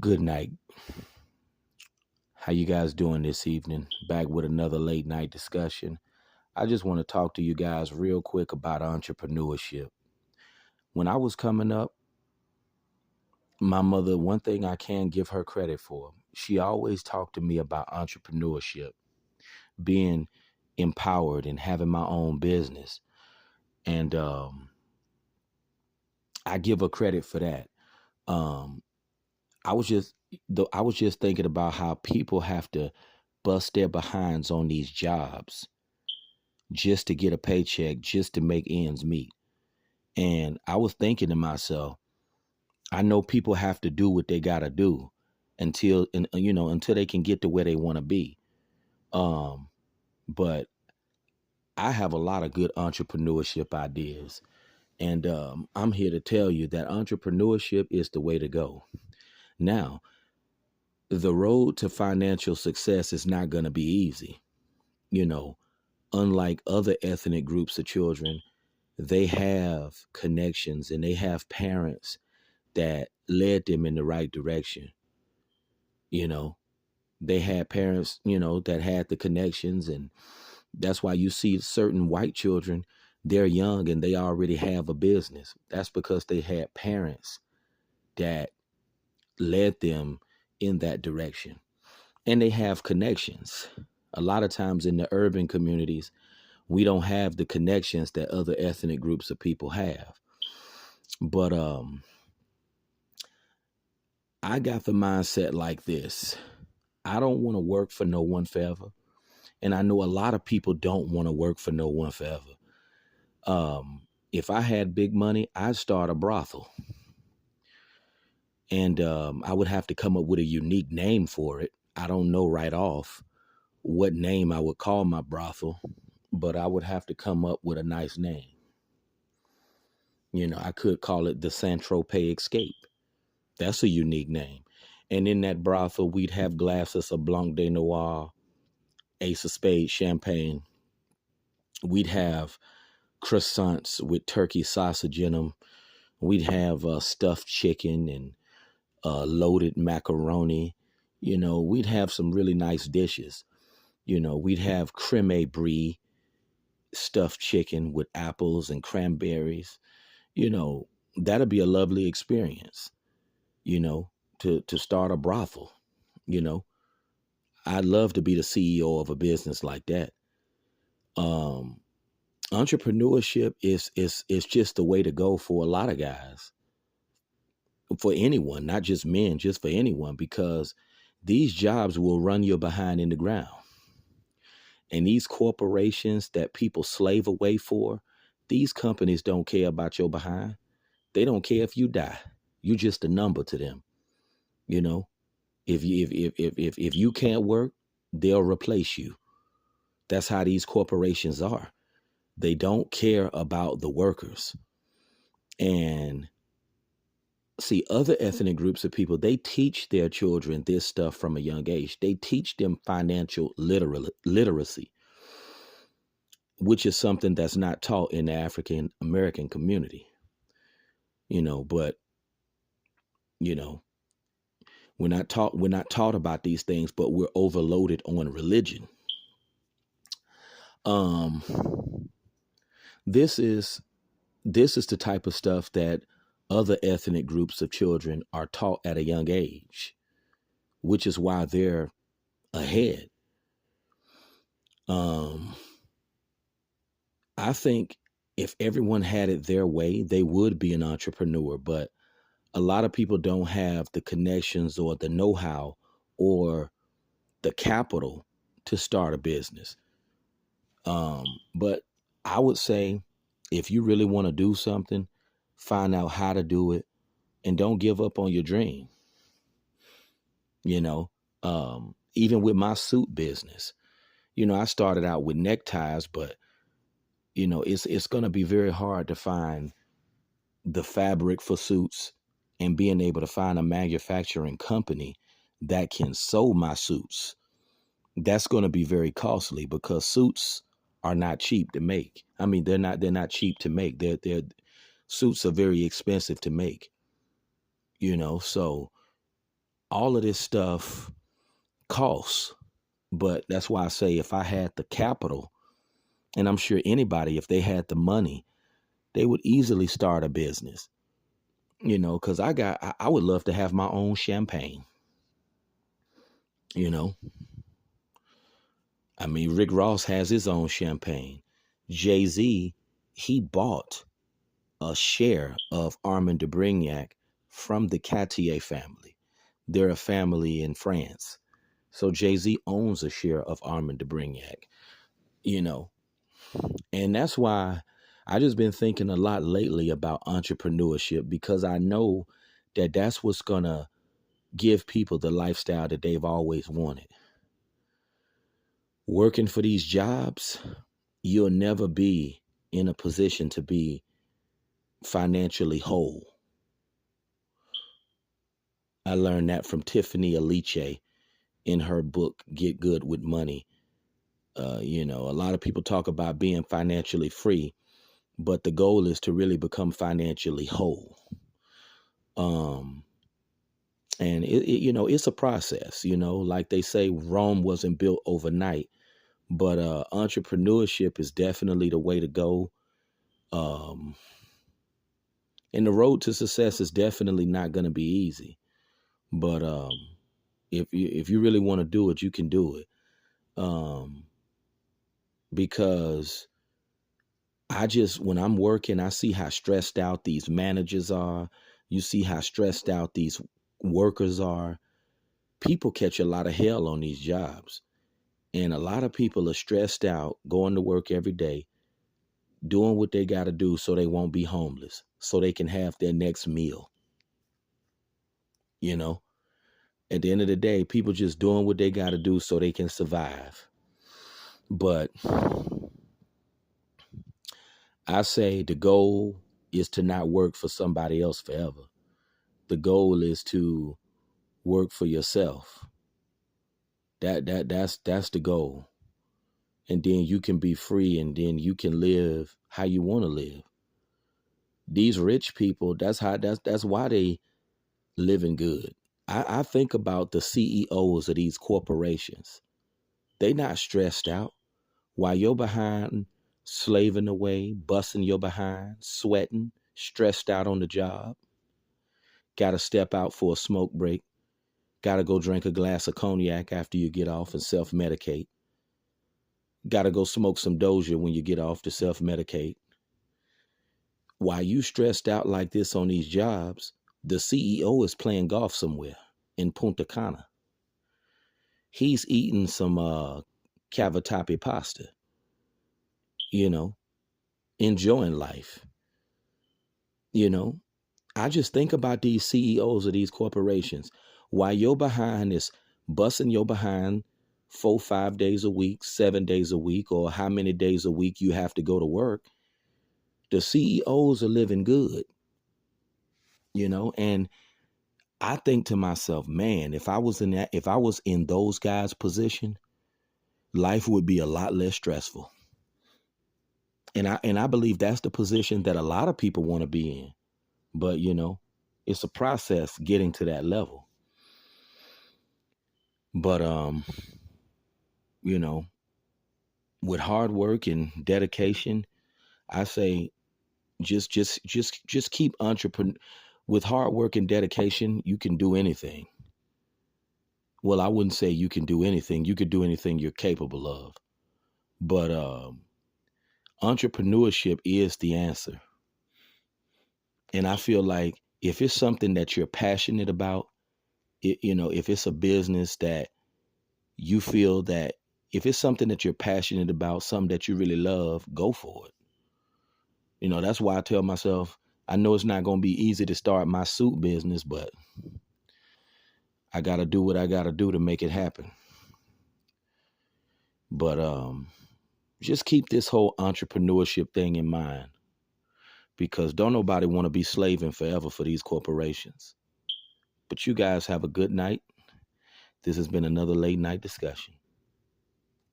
Good night. How you guys doing this evening? Back with another late night discussion. I just want to talk to you guys real quick about entrepreneurship. When I was coming up, my mother, one thing I can give her credit for, she always talked to me about entrepreneurship, being empowered and having my own business. And I give her credit for that. Um, I was just thinking about how people have to bust their behinds on these jobs just to get a paycheck, just to make ends meet. And I was thinking to myself, I know people have to do what they got to do until they can get to where they want to be. Um, but I have a lot of good entrepreneurship ideas. And I'm here to tell you that entrepreneurship is the way to go. Now, the road to financial success is not going to be easy. You know, unlike other ethnic groups of children, they have connections and they have parents that led them in the right direction. You know, they had parents, that had the connections. And that's why you see certain white children, they're young and they already have a business. That's because they had parents that led them in that direction. And they have connections. A lot of times in the urban communities, we don't have the connections that other ethnic groups of people have. But I got the mindset like this. I don't want to work for no one forever. And I know a lot of people don't want to work for no one forever. If I had big money, I'd start a brothel. And I would have to come up with a unique name for it. I don't know right off what name I would call my brothel, but I would have to come up with a nice name. I could call it the Saint-Tropez Escape. That's a unique name. And in that brothel, we'd have glasses of Blanc de Noir, Ace of Spades champagne. We'd have croissants with turkey sausage in them. We'd have stuffed chicken and loaded macaroni. We'd have some really nice dishes. We'd have creme brie, stuffed chicken with apples and cranberries. That'd be a lovely experience, to start a brothel. You know, I'd love to be the CEO of a business like that. Um, Entrepreneurship is just the way to go for a lot of guys, for anyone, not just men, just for anyone, because these jobs will run your behind in the ground. And these corporations that people slave away for, these companies don't care about your behind. They don't care if you die. You're just a number to them. You know, if you can't work, they'll replace you. That's how these corporations are. They don't care about the workers. And see, other ethnic groups of people, they teach their children this stuff from a young age. They teach them financial literacy, which is something that's not taught in the African American community. But you know, we're not taught about these things, but we're overloaded on religion. Um, this is this is the type of stuff that other ethnic groups of children are taught at a young age, which is why they're ahead. Um, I think if everyone had it their way, they would be an entrepreneur, but a lot of people don't have the connections or the know-how or the capital to start a business. But I would say if you really want to do something, find out how to do it and don't give up on your dream. You know, Even with my suit business, I started out with neckties, but it's going to be very hard to find the fabric for suits and being able to find a manufacturing company that can sew my suits. That's going to be very costly because suits are not cheap to make. I mean, they're not cheap to make. They're suits are very expensive to make. So all of this stuff costs. But that's why I say if I had the capital, and I'm sure anybody, if they had the money, they would easily start a business. Because I would love to have my own champagne. You know, I mean, Rick Ross has his own champagne. Jay-Z, he bought a share of Armand de Brignac from the Cartier family. They're a family in France. So Jay-Z owns a share of Armand de Brignac, you know. And that's why I just been thinking a lot lately about entrepreneurship, because I know that that's what's going to give people the lifestyle that they've always wanted. Working for these jobs, you'll never be in a position to be financially whole. I learned that from Tiffany Aliche in her book, Get Good with Money. A lot of people talk about being financially free, but the goal is to really become financially whole. And it's a process, like they say, Rome wasn't built overnight, but entrepreneurship is definitely the way to go. And the road to success is definitely not going to be easy, but if you really want to do it, you can do it. Because when I'm working, I see how stressed out these managers are. You see how stressed out these workers are. People catch a lot of hell on these jobs. And a lot of people are stressed out, going to work every day, doing what they got to do so they won't be homeless, so they can have their next meal. At the end of the day, people just doing what they got to do so they can survive. But I say the goal is to not work for somebody else forever. The goal is to work for yourself. That's the goal. And then you can be free, and then you can live how you want to live. These rich people, that's why they living good. I think about the CEOs of these corporations. They not stressed out while you're behind slaving away, busting your behind, sweating, stressed out on the job. Got to step out for a smoke break. Got to go drink a glass of cognac after you get off and self-medicate. Got to go smoke some Doja when you get off to self-medicate. While you stressed out like this on these jobs, the CEO is playing golf somewhere in Punta Cana. He's eating some cavatappi pasta, enjoying life. I just think about these CEOs of these corporations. While your behind is busting your behind 4, 5 days a week, 7 days a week, or how many days a week you have to go to work, the CEOs are living good, and I think to myself, man, if I was in those guys' position, life would be a lot less stressful. And I believe that's the position that a lot of people want to be in. But, it's a process getting to that level. But with hard work and dedication, I say just keep entrepreneur. With hard work and dedication, you can do anything. Well, I wouldn't say you can do anything. You could do anything you're capable of. But entrepreneurship is the answer. And I feel like if it's something that you're passionate about, if it's a business that you feel that, if it's something that you're passionate about, something that you really love, go for it. That's why I tell myself, I know it's not going to be easy to start my suit business, but I got to do what I got to do to make it happen. But just keep this whole entrepreneurship thing in mind, because don't nobody want to be slaving forever for these corporations. But you guys have a good night. This has been another late night discussion.